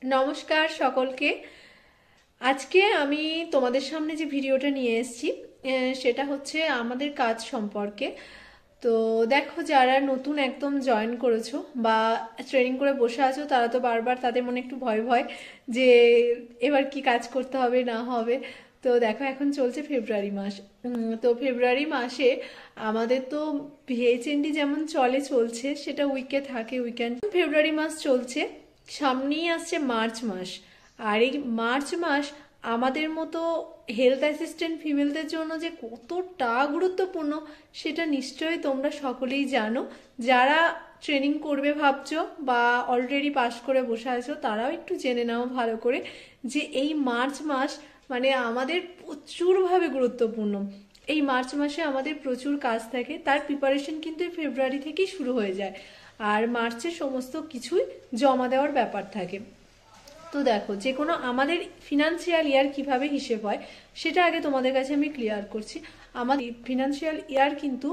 নমস্কার সকলকে। আজকে আমি তোমাদের সামনে যে ভিডিওটা নিয়ে এসেছি সেটা হচ্ছে আমাদের কাজ সম্পর্কে। তো দেখো, যারা নতুন একদম জয়েন করেছো বা ট্রেনিং করে বসে আছো, তারা তো বারবার তাদের মনে একটু ভয় ভয় যে এবার কি কাজ করতে হবে না হবে। তো দেখো, এখন চলছে ফেব্রুয়ারি মাস। তো ফেব্রুয়ারি মাসে আমাদের তো ভিএইচএনডি যেমন চলছে, সেটা উইকে থাকে, উইকেন্ড। ফেব্রুয়ারি মাস চলছে, সামনেই আসছে মার্চ মাস। আর এই মার্চ মাস আমাদের মতো হেলথ অ্যাসিস্ট্যান্ট ফিমেলদের জন্য যে কতটা গুরুত্বপূর্ণ, সেটা নিশ্চয়ই তোমরা সকলেই জানো। যারা ট্রেনিং করবে ভাবছো বা অলরেডি পাস করে বসে আছো, তারাও একটু জেনে নাও ভালো করে যে এই মার্চ মাস মানে আমাদের প্রচুরভাবে গুরুত্বপূর্ণ। এই মার্চ মাসে আমাদের প্রচুর কাজ থাকে, তার প্রিপারেশন কিন্তু ফেব্রুয়ারি থেকেই শুরু হয়ে যায়। আর মার্চে সমস্ত কিছুই জমা দেওয়ার ব্যাপার থাকে। তো দেখো, যে কোনো আমাদের ফিনান্সিয়াল ইয়ার কিভাবে হিসেব হয় সেটা আগে তোমাদের কাছে আমি ক্লিয়ার করছি। আমাদের ফিনান্সিয়াল ইয়ার কিন্তু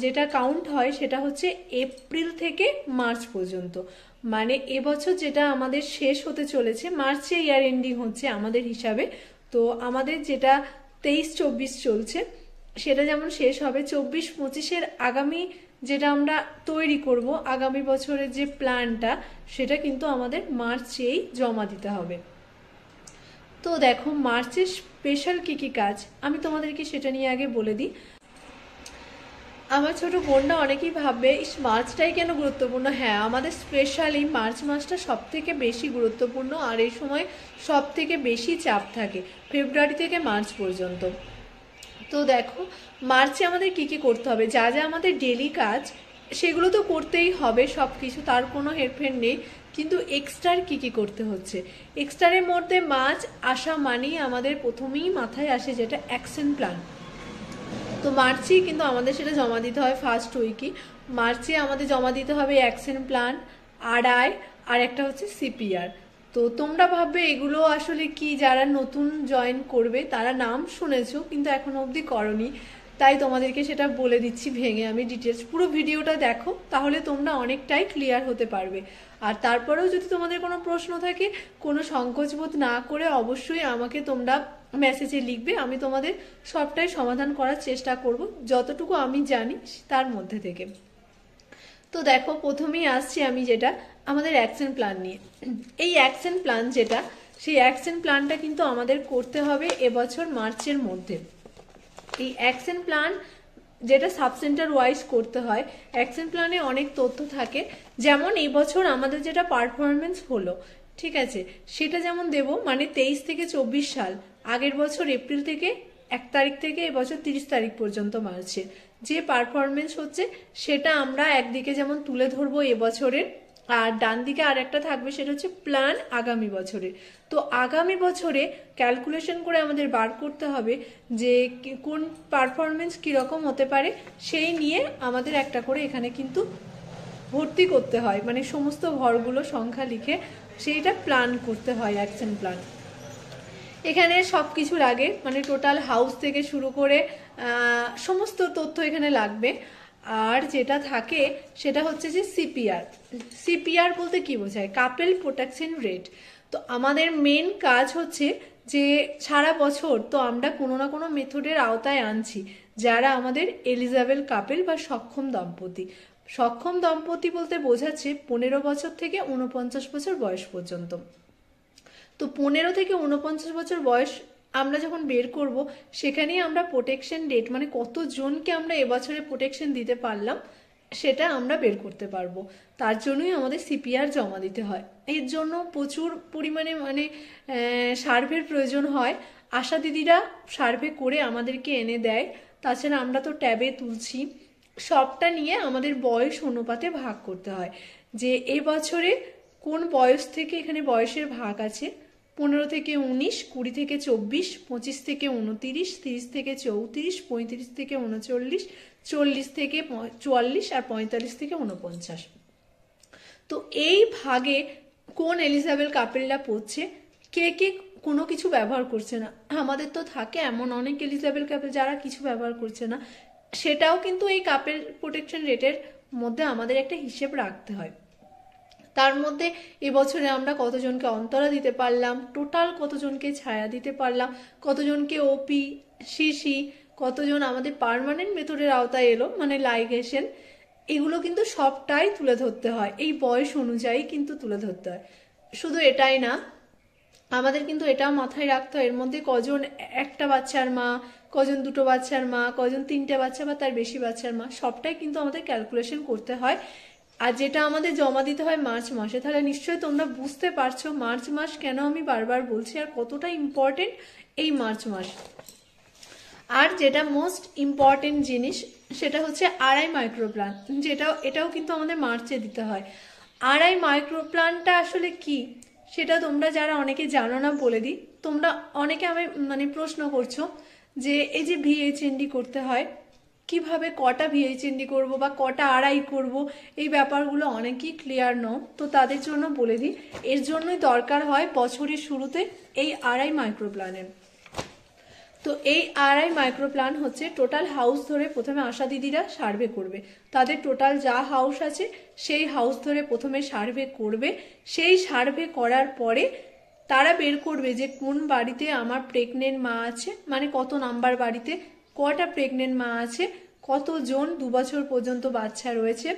যেটা কাউন্ট হয় সেটা হচ্ছে এপ্রিল থেকে মার্চ পর্যন্ত। মানে এবছর যেটা আমাদের শেষ হতে চলেছে, মার্চে ইয়ার এন্ডিং হচ্ছে আমাদের হিসাবে। তো আমাদের যেটা 23-24 চলছে, সেটা যেমন শেষ হবে 24-25-এর আগামী যেটা আমরা তৈরি করব আগামী বছরের যে প্ল্যানটা, সেটা কিন্তু আমাদের মার্চেই জমা দিতে হবে। তো দেখো, মার্চের স্পেশাল কি কি কাজ আমি তোমাদেরকে সেটা নিয়ে আগে বলে দিই। আমার ছোট বোনরা অনেকেই ভাববে মার্চটাই কেন গুরুত্বপূর্ণ। হ্যাঁ, আমাদের স্পেশালি মার্চ মাসটা সব থেকে বেশি গুরুত্বপূর্ণ, আর এই সময় সব থেকে বেশি চাপ থাকে ফেব্রুয়ারি থেকে মার্চ পর্যন্ত। তো দেখো, মার্চে আমাদের কি কি করতে হবে, যা যা আমাদের ডেলি কাজ সেগুলো তো করতেই হবে, সব কিছু, তার কোনো হেরফের নেই। কিন্তু এক্সট্রার কি কি করতে হচ্ছে, এক্সট্রার মধ্যে মার্চ আসা মানেই আমাদের প্রথমেই মাথায় আসে যেটা অ্যাকশন প্ল্যান। তো মার্চেই কিন্তু আমাদের সেটা জমা দিতে হয় ফার্স্ট উইকই। মার্চে আমাদের জমা দিতে হবে অ্যাকশন প্ল্যান, আরআই, আর একটা হচ্ছে সিপিআর। তো তোমরা ভাববে এগুলো আসলে কি, যারা নতুন জয়েন করবে তারা নাম শুনেছো কিন্তু এখনো অবধি করনি, তাই তোমাদেরকে সেটা বলে দিচ্ছি ভেঙে আমি ডিটেলস। পুরো ভিডিওটা দেখো, তাহলে তোমরা অনেকটাই ক্লিয়ার হতে পারবে। আর তারপরেও যদি তোমাদের কোনো প্রশ্ন থাকে, কোনো সংকোচবোধ না করে অবশ্যই আমাকে তোমরা মেসেজে লিখবে, আমি তোমাদের সবটাই সমাধান করার চেষ্টা করব যতটুকু আমি জানি তার মধ্যে থেকে। তো দেখো, প্রথমেই আসছি আমি যেটা আমাদের অ্যাকশন প্ল্যান নিয়ে। এই অ্যাকশন প্ল্যান যেটা, সেই অ্যাকশন প্ল্যানটা কিন্তু আমাদের করতে হবে এবছর মার্চের মধ্যে। এই অ্যাকশন প্ল্যান যেটা সাবসেন্টার ওয়াইজ করতে হয়, অ্যাকশন প্ল্যানে অনেক তথ্য থাকে। যেমন এই বছর আমাদের যেটা পারফরমেন্স হলো, ঠিক আছে, সেটা যেমন দেব, মানে 23 থেকে 24 সাল, আগের বছর এপ্রিল থেকে 1 তারিখ থেকে এবছর 30 তারিখ পর্যন্ত মার্চের যে পারফরমেন্স হচ্ছে, সেটা আমরা একদিকে যেমন তুলে ধরবো এবছরের, আর ডান দিকে আর একটা থাকবে, সেটা হচ্ছে প্ল্যান আগামী বছরের। তো আগামী বছরে ক্যালকুলেশন করে আমাদের বার করতে হবে যে কোন পারফরমেন্স কীরকম হতে পারে, সেই নিয়ে আমাদের একটা করে এখানে কিন্তু ভর্তি করতে হয়, মানে সমস্ত ঘরগুলো সংখ্যা লিখে সেইটা প্ল্যান করতে হয় অ্যাকশন প্ল্যান। এখানে সব কিছু লাগে, মানে টোটাল হাউস থেকে শুরু করে সমস্ত তথ্য এখানে লাগবে। আর যেটা থাকে সেটা হচ্ছে যে সিপিআর। সিপিআর বলতে কি বোঝায়, কাপেল প্রোটেকশন রেট। তো আমাদের মেন কাজ হচ্ছে যে সারা বছর তো আমরা কোনো না কোনো মেথডের আওতায় আনছি যারা আমাদের এলিজাবেল কাপেল বা সক্ষম দম্পতি। সক্ষম দম্পতি বলতে বোঝাচ্ছে 15 বছর থেকে 49 বছর বয়স পর্যন্ত। তো 15 থেকে 49 বছর বয়স আমরা যখন বের করব, সেখানেই আমরা প্রোটেকশন রেট, মানে কতজনকে আমরা এবছরে প্রোটেকশন দিতে পারলাম, সেটা আমরা বের করতে পারবো। তার জন্যই আমাদের সিপিআর জমা দিতে হয়। এর জন্য প্রচুর পরিমাণে মানে সার্ভের প্রয়োজন হয়। আশা দিদিরা সার্ভে করে আমাদেরকে এনে দেয়। তাছাড়া আমরা তো ট্যাবে তুলছি, সবটা নিয়ে আমাদের বয়স অনুপাতে ভাগ করতে হয় যে এবছরে কোন বয়স থেকে, এখানে বয়সের ভাগ আছে 15 থেকে 19, 20 থেকে 24, 25 থেকে 29, 30 থেকে 34, 35 থেকে 39, 40 থেকে 44, আর 45 থেকে 49। তো এই ভাগে কোন এলিজাবেল কাপেলরা পড়ছে, কে কে কোনো কিছু ব্যবহার করছে না। আমাদের তো থাকে এমন অনেক এলিজাবেল কাপেল যারা কিছু ব্যবহার করছে না, সেটাও কিন্তু এই কাপেল প্রোটেকশন রেটের মধ্যে আমাদের একটা হিসেব রাখতে হয়। তার মধ্যে এবছরে আমরা কতজনকে অন্তরা দিতে পারলাম, টোটাল কতজনকে ছায়া দিতে পারলাম, কতজনকে ওপি, সিসি, কতজন আমাদের পার্মানেন্ট মেথডের আওতায় এলো মানে লাইগেশন, এগুলো কিন্তু সবটাই তুলে ধরতে হয়, এই বয়স অনুযায়ী কিন্তু তুলে ধরতে হয়। শুধু এটাই না, আমাদের কিন্তু এটাও মাথায় রাখতে হয় এর মধ্যে কজন একটা বাচ্চার মা, কজন দুটো বাচ্চার মা, কজন তিনটে বাচ্চা বা তার বেশি বাচ্চার মা, সবটাই কিন্তু আমাদের ক্যালকুলেশন করতে হয়। আর যেটা আমাদের জমা দিতে হয় মার্চ মাসে, তাহলে নিশ্চয়ই তোমরা বুঝতে পারছো মার্চ মাস কেন আমি বারবার বলছি আর কতটা ইম্পর্টেন্ট এই মার্চ মাস। আর যেটা মোস্ট ইম্পর্টেন্ট জিনিস সেটা হচ্ছে আড়াই মাইক্রোপ্লান, এটাও কিন্তু আমাদের মার্চে দিতে হয়। আড়াই মাইক্রোপ্লানটা আসলে কি সেটা তোমরা যারা অনেকে জানো না বলে দিই। তোমরা অনেকে আমি মানে প্রশ্ন করছো যে এই যে ভিএইচএনডি করতে হয়, কিভাবে কটা ভিএইচএনডি করব বা কটা আড়াই করব, এই ব্যাপারগুলো অনেকেই ক্লিয়ার নও, তো তাদের জন্য বলে দিই। এর জন্যই দরকার হয় বছরের শুরুতে এই আড়াই মাইক্রোপ্লানের। তো এই আড়াই মাইক্রোপ্লান হচ্ছে টোটাল হাউস ধরে প্রথমে আশা দিদিরা সার্ভে করবে, তাদের টোটাল যা হাউস আছে সেই হাউস ধরে প্রথমে সার্ভে করবে। সেই সার্ভে করার পরে তারা বের করবে যে কোন বাড়িতে আমার প্রেগনেন্ট মা আছে, মানে কত নাম্বার বাড়িতে কটা প্রেগনেন্ট মা আছে, কতজন 2 বছর পর্যন্ত বাচ্চা রয়েছে,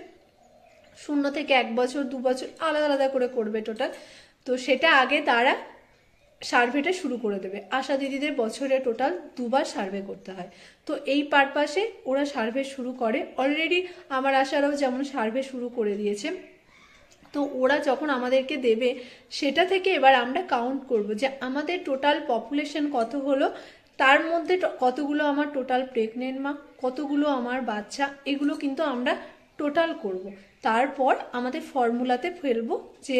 0 থেকে 1 বছর 2 বছর আলাদা আলাদা করে করবে টোটাল। তো সেটা আগে তারা সার্ভেটা শুরু করে দেবে। আশা দিদিদের বছরে টোটাল 2 বার সার্ভে করতে হয়, তো এই পারপাসে ওরা সার্ভে শুরু করে। অলরেডি আমার আশারাও যেমন সার্ভে শুরু করে দিয়েছে। তো ওরা যখন আমাদেরকে দেবে সেটা থেকে এবার আমরা কাউন্ট করব যে আমাদের টোটাল পপুলেশন কত হলো, তার মধ্যে কতগুলো আমার টোটাল প্রেগনেন্ট মা, কতগুলো আমার বাচ্চা, এগুলো কিন্তু আমরা টোটাল করব। তারপর আমাদের ফর্মুলাতে ফেলবো যে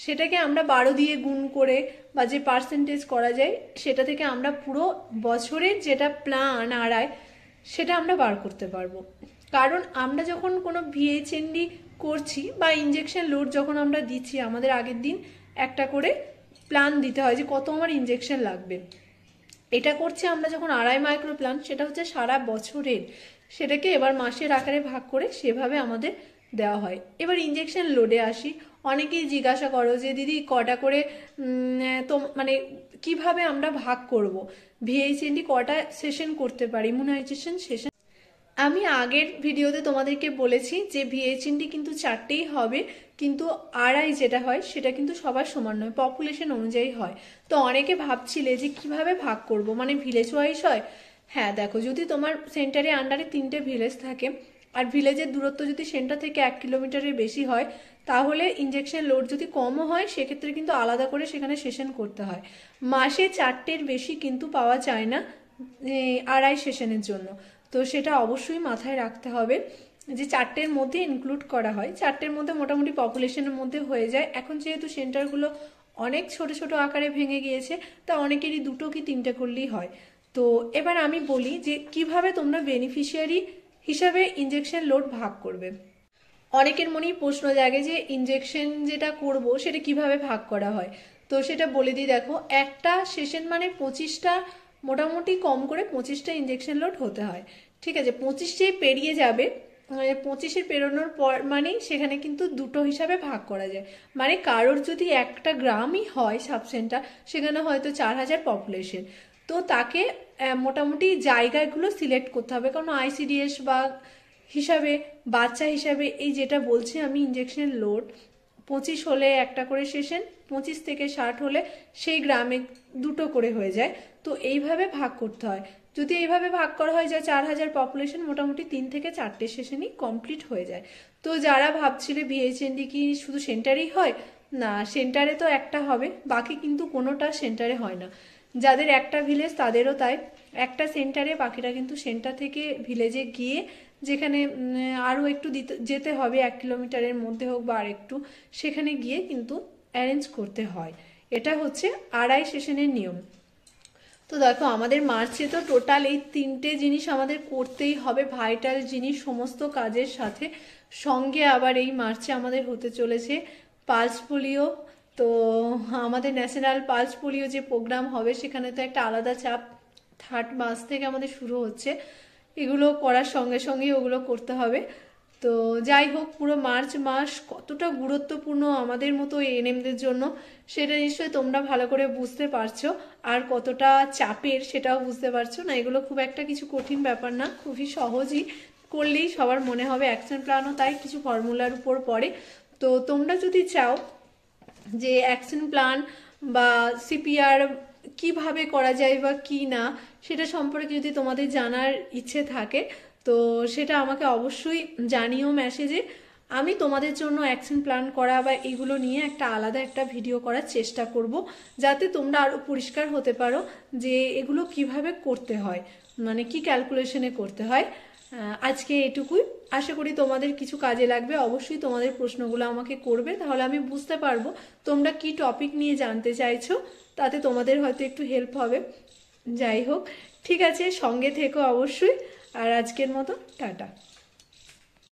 সেটাকে আমরা 12 দিয়ে গুণ করে বা যে পার্সেন্টেজ করা যায় সেটা থেকে আমরা পুরো বছরের যেটা প্ল্যান আড়াই সেটা আমরা বার করতে পারবো। কারণ আমরা যখন কোনো ভিএইচএনডি করছি বা ইনজেকশন লোড যখন আমরা দিচ্ছি, আমাদের আগের দিন একটা করে প্ল্যান দিতে হয় যে কত আমার ইনজেকশন লাগবে। এটা করছি আমরা যখন আড়াই মাইক্রো প্ল্যান, সেটা হচ্ছে সারা বছরের, সেটাকে এবার মাসের আকারে ভাগ করে সেভাবে আমাদের দেওয়া হয়। এবার ইনজেকশন লোডে আসি। অনেকেই জিজ্ঞাসা করো যে দিদি কটা করে তো মানে কিভাবে আমরা ভাগ করব, ভিএইচএনডি কটা সেশন করতে পারি, ইমিউনাইজেশন সেশন। আমি আগের ভিডিওতে তোমাদেরকে বলেছি যে ভিএইচএনডি কিন্তু 4টেই হবে, কিন্তু আড়াই যেটা হয় সেটা কিন্তু সবার সমান নয়, পপুলেশন অনুযায়ী হয়। তো অনেকে ভাবছিলে যে কিভাবে ভাগ করব, মানে ভিলেজ ওয়াইজ হয়। হ্যাঁ দেখো, যদি তোমার সেন্টারে আন্ডারে 3টে ভিলেজ থাকে আর ভিলেজের দূরত্ব যদি সেন্টার থেকে 1 কিলোমিটারের বেশি হয়, তাহলে ইনজেকশন লোড যদি কমও হয় সেক্ষেত্রে কিন্তু আলাদা করে সেখানে সেশন করতে হয়। মাসে 4টের বেশি কিন্তু পাওয়া যায় না আড়াই সেশনের জন্য। তো সেটা অবশ্যই মাথায় রাখতে হবে যে 4টের মধ্যে ইনক্লুড করা হয়, 4টের মধ্যে মোটামুটি পপুলেশনের মধ্যে হয়ে যায়। এখন যেহেতু সেন্টারগুলো অনেক ছোট ছোট আকারে ভেঙে গিয়েছে, তা অনেকেরই 2টো কি 3টে করলেই হয়। তো এবার আমি বলি যে কিভাবে তোমরা বেনিফিশিয়ারি হিসাবে ইনজেকশন লোড ভাগ করবে। অনেকের মনেই প্রশ্ন জাগে যে ইনজেকশন যেটা করব সেটা কিভাবে ভাগ করা হয়। তো সেটা বলে দিই, দেখো একটা সেশন মানে 25টা, মোটামুটি কম করে 25টা ইনজেকশন লোড হতে হয়। ঠিক আছে, 25টাই পেরিয়ে যাবে, 25-এর পেরোনোর পর মানেই সেখানে কিন্তু 2টো হিসাবে ভাগ করা যায়। মানে কারোর যদি 1টা গ্রামই হয় সাব সেন্টার, সেখানে হয়তো 4000 পপুলেশন, তো তাকে মোটামুটি জায়গাগুলো সিলেক্ট করতে হবে। কারণ আইসিডিএস বা হিসাবে বাচ্চা হিসাবে এই যেটা বলছি আমি ইনজেকশন লোড 25 হলে একটা করে সেশন, 25 থেকে 60 হলে সেই গ্রামে 2টো করে হয়ে যায়। তো এইভাবে ভাগ করতে হয়। যদি এইভাবে ভাগ করা হয় যা 4000 পপুলেশন, মোটামুটি 3 থেকে 4টে সেশনই কমপ্লিট হয়ে যায়। তো যারা ভাবছিলে ভিএইচএনডি কি শুধু সেন্টারেই হয়, না, সেন্টারে তো একটা হবে, বাকি কিন্তু কোনোটা সেন্টারে হয় না। যাদের একটা ভিলেজ তাদেরও তাই, একটা সেন্টারে, বাকিটা কিন্তু সেন্টার থেকে ভিলেজে গিয়ে যেখানে আরও একটু যেতে হবে 1 কিলোমিটারের মধ্যে হোক বা আর একটু, সেখানে গিয়ে কিন্তু অ্যারেঞ্জ করতে হয়। এটা হচ্ছে আড়াই সেশনের নিয়ম। তো দেখো আমাদের মার্চে তো টোটাল এই 3টে জিনিস আমাদের করতেই হবে, ভাইটাল জিনিস সমস্ত কাজের সাথে। সঙ্গে আবার এই মার্চে আমাদের হতে চলেছে পালস পোলিও। তো আমাদের ন্যাশনাল পালস পোলিও যে প্রোগ্রাম হবে সেখানে তো একটা আলাদা চাপ 3rd মাস থেকে আমাদের শুরু হচ্ছে। এগুলো করার সঙ্গে সঙ্গেই ওগুলো করতে হবে। তো যাই হোক, পুরো মার্চ মাস কতটা গুরুত্বপূর্ণ আমাদের মতো এএনএমদের জন্য সেটা নিশ্চয়ই তোমরা ভালো করে বুঝতে পারছো, আর কতটা চাপের সেটাও বুঝতে পারছো না। এগুলো খুব একটা কিছু কঠিন ব্যাপার না, খুবই সহজই করলেই সবার মনে হবে। অ্যাকশন প্ল্যানও তাই কিছু ফর্মুলার উপর পড়ে। তো তোমরা যদি চাও যে অ্যাকশন প্ল্যান বা সিপিআর কিভাবে করা যায় বা কি না, সেটা সম্পর্কে যদি তোমাদের জানার ইচ্ছে থাকে তো সেটা আমাকে অবশ্যই জানিও মেসেজে। আমি তোমাদের জন্য অ্যাকশন প্ল্যান করা বা এগুলো নিয়ে একটা আলাদা একটা ভিডিও করার চেষ্টা করব, যাতে তোমরা আরও পরিষ্কার হতে পারো যে এগুলো কিভাবে করতে হয়, মানে কি ক্যালকুলেশনে করতে হয়। আজকে এটুকুই, আশা করি তোমাদের কিছু কাজে লাগবে। অবশ্যই তোমাদের প্রশ্নগুলো আমাকে করবে, তাহলে আমি বুঝতে পারবো তোমরা কি টপিক নিয়ে জানতে চাইছো, তাতে তোমাদের হয়তো একটু হেল্প হবে। যাই হোক, ঠিক আছে, সঙ্গে থেকো অবশ্যই। আর আজকের মতো টাটা।